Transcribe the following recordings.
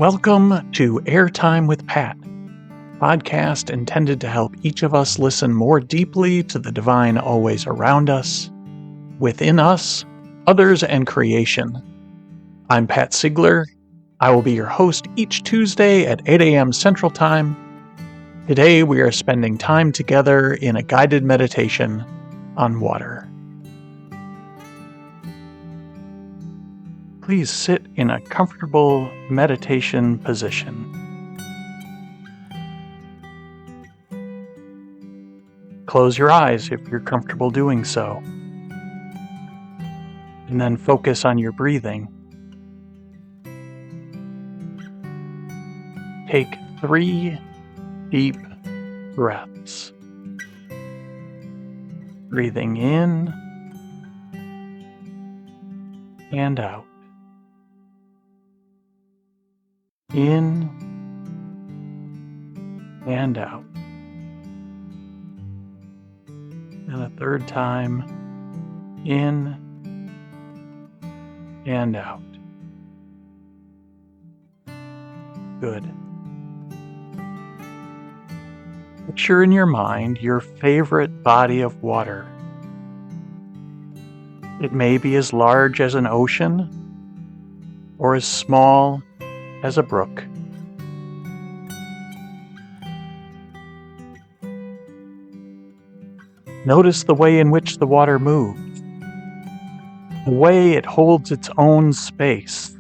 Welcome to Airtime with Pat, podcast intended to help each of us listen more deeply to the divine always around us, within us, others, and creation. I'm Pat Sigler. I will be your host each Tuesday at 8 a.m. Central Time. Today we are spending time together in a guided meditation on water. Please sit in a comfortable meditation position. Close your eyes if you're comfortable doing so. And then focus on your breathing. Take 3 deep breaths. Breathing in and out. In and out. And a third time, in and out. Good. Picture in your mind your favorite body of water. It may be as large as an ocean or as small as a brook. Notice the way in which the water moves, the way it holds its own space,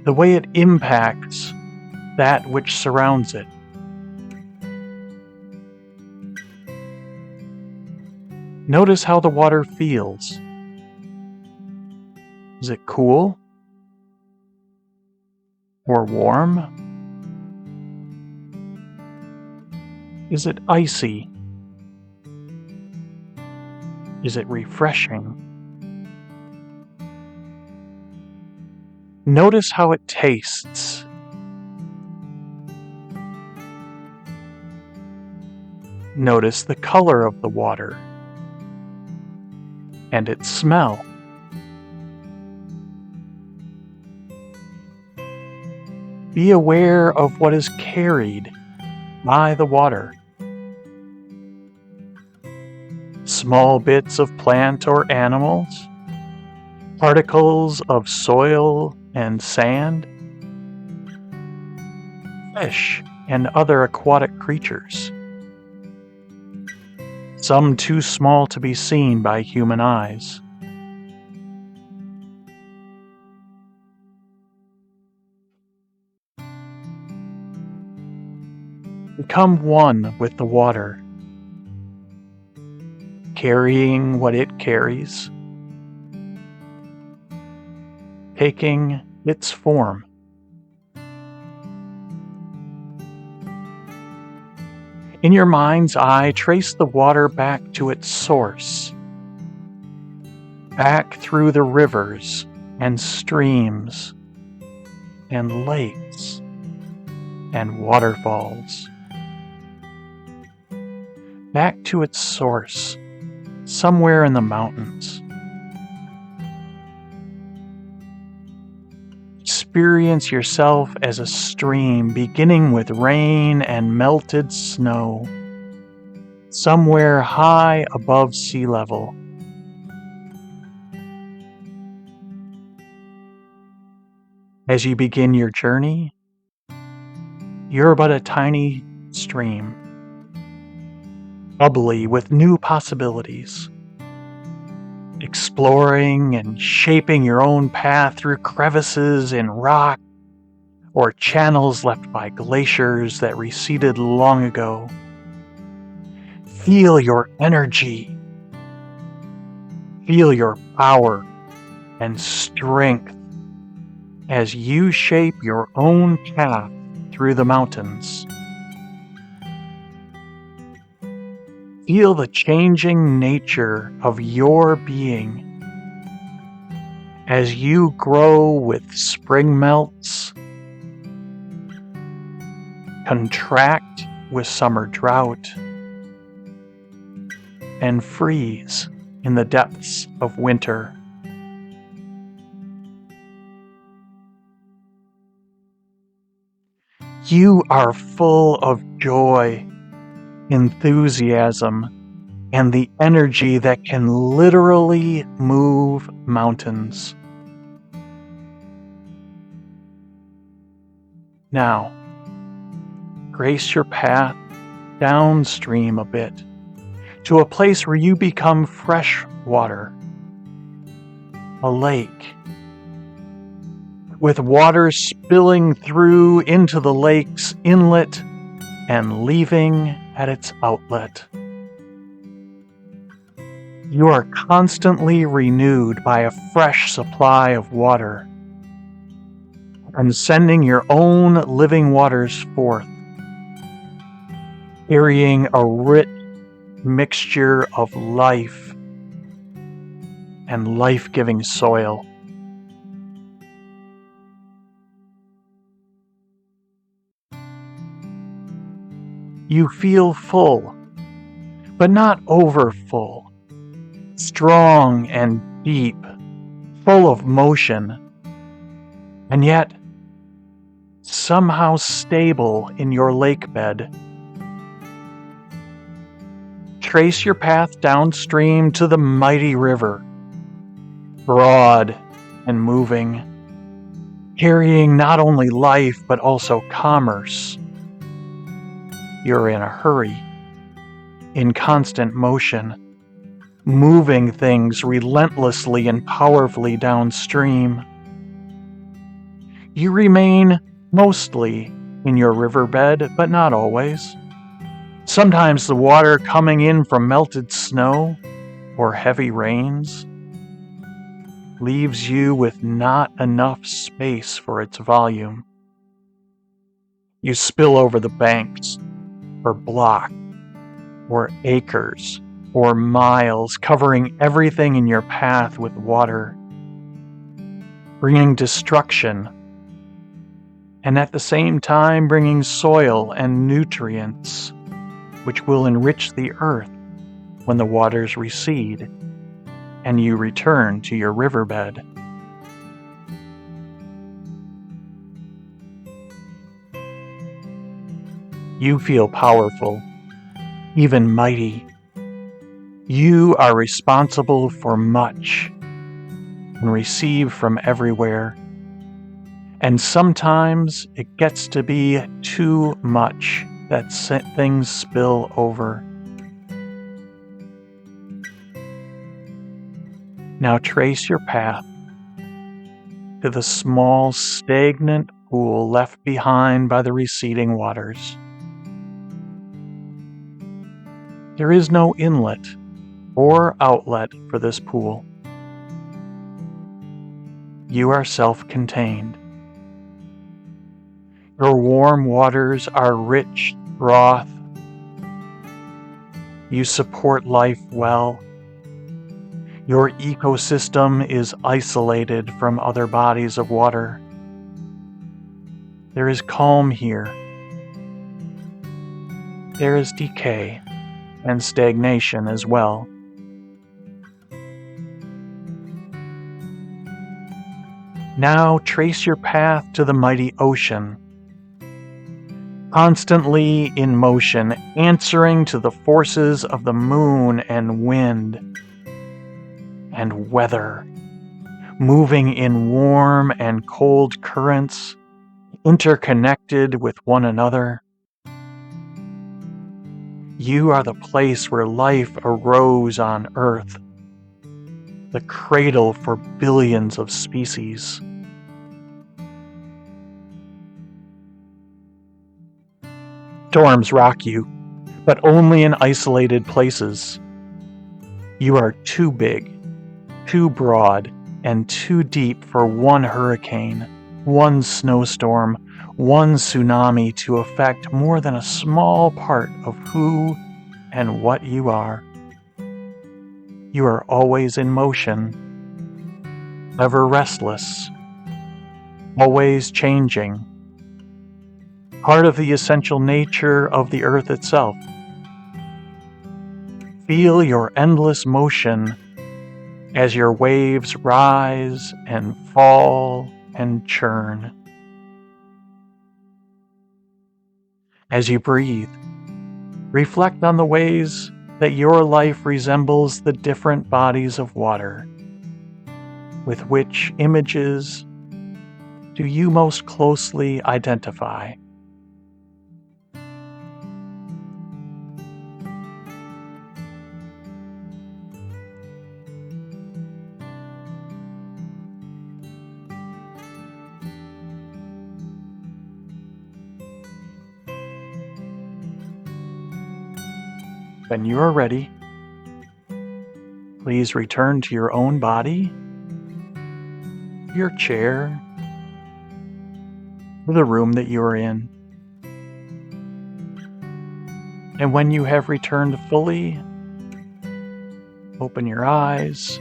the way it impacts that which surrounds it. Notice how the water feels. Is it cool or warm? Is it icy? Is it refreshing? Notice how it tastes. Notice the color of the water and its smell. Be aware of what is carried by the water. Small bits of plant or animals, particles of soil and sand, fish and other aquatic creatures, some too small to be seen by human eyes. Become one with the water, carrying what it carries, taking its form. In your mind's eye, trace the water back to its source, back through the rivers and streams and lakes and waterfalls, back to its source, somewhere in the mountains. Experience yourself as a stream beginning with rain and melted snow, somewhere high above sea level. As you begin your journey, you're but a tiny stream, bubbly with new possibilities, exploring and shaping your own path through crevices in rock or channels left by glaciers that receded long ago. Feel your energy. Feel your power and strength as you shape your own path through the mountains. Feel the changing nature of your being as you grow with spring melts, contract with summer drought, and freeze in the depths of winter. You are full of joy, enthusiasm, and the energy that can literally move mountains. Now, grace your path downstream a bit to a place where you become fresh water, a lake, with water spilling through into the lake's inlet and leaving at its outlet. You are constantly renewed by a fresh supply of water and sending your own living waters forth, carrying a rich mixture of life and life-giving soil. You feel full, but not over full, strong and deep, full of motion, and yet somehow stable in your lake bed. Trace your path downstream to the mighty river, broad and moving, carrying not only life but also commerce. You're in a hurry, in constant motion, moving things relentlessly and powerfully downstream. You remain mostly in your riverbed, but not always. Sometimes the water coming in from melted snow or heavy rains leaves you with not enough space for its volume. You spill over the banks, or block, or acres, or miles, covering everything in your path with water, bringing destruction, and at the same time bringing soil and nutrients, which will enrich the earth when the waters recede and you return to your riverbed. You feel powerful, even mighty. You are responsible for much and receive from everywhere. And sometimes it gets to be too much that things spill over. Now trace your path to the small, stagnant pool left behind by the receding waters. There is no inlet or outlet for this pool. You are self-contained. Your warm waters are rich broth. You support life well. Your ecosystem is isolated from other bodies of water. There is calm here. There is decay and stagnation as well. Now trace your path to the mighty ocean, constantly in motion, answering to the forces of the moon and wind and weather, moving in warm and cold currents, interconnected with one another. You are the place where life arose on Earth, the cradle for billions of species. Storms rock you, but only in isolated places. You are too big, too broad, and too deep for one hurricane, one snowstorm, one tsunami to affect more than a small part of who and what you are. You are always in motion, ever restless, always changing, part of the essential nature of the earth itself. Feel your endless motion as your waves rise and fall and churn. As you breathe, reflect on the ways that your life resembles the different bodies of water. With which images do you most closely identify? When you are ready, please return to your own body, your chair, or the room that you are in. And when you have returned fully, open your eyes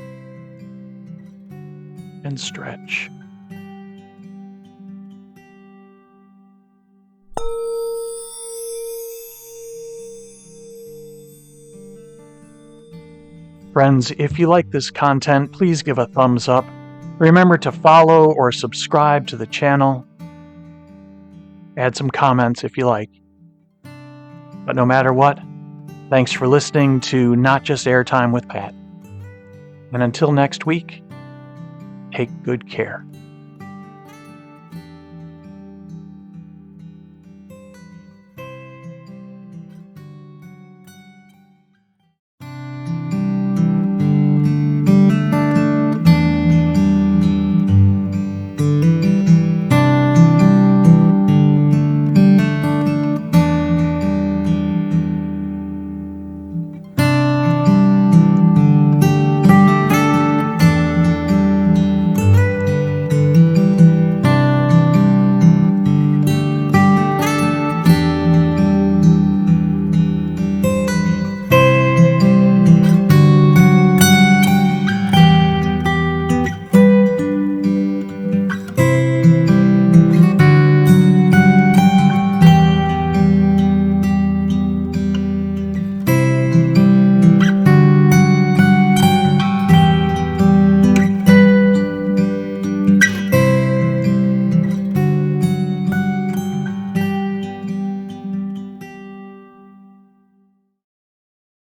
and stretch. Friends, if you like this content, please give a thumbs up. Remember to follow or subscribe to the channel. Add some comments if you like. But no matter what, thanks for listening to Not Just Airtime with Pat. And until next week, take good care.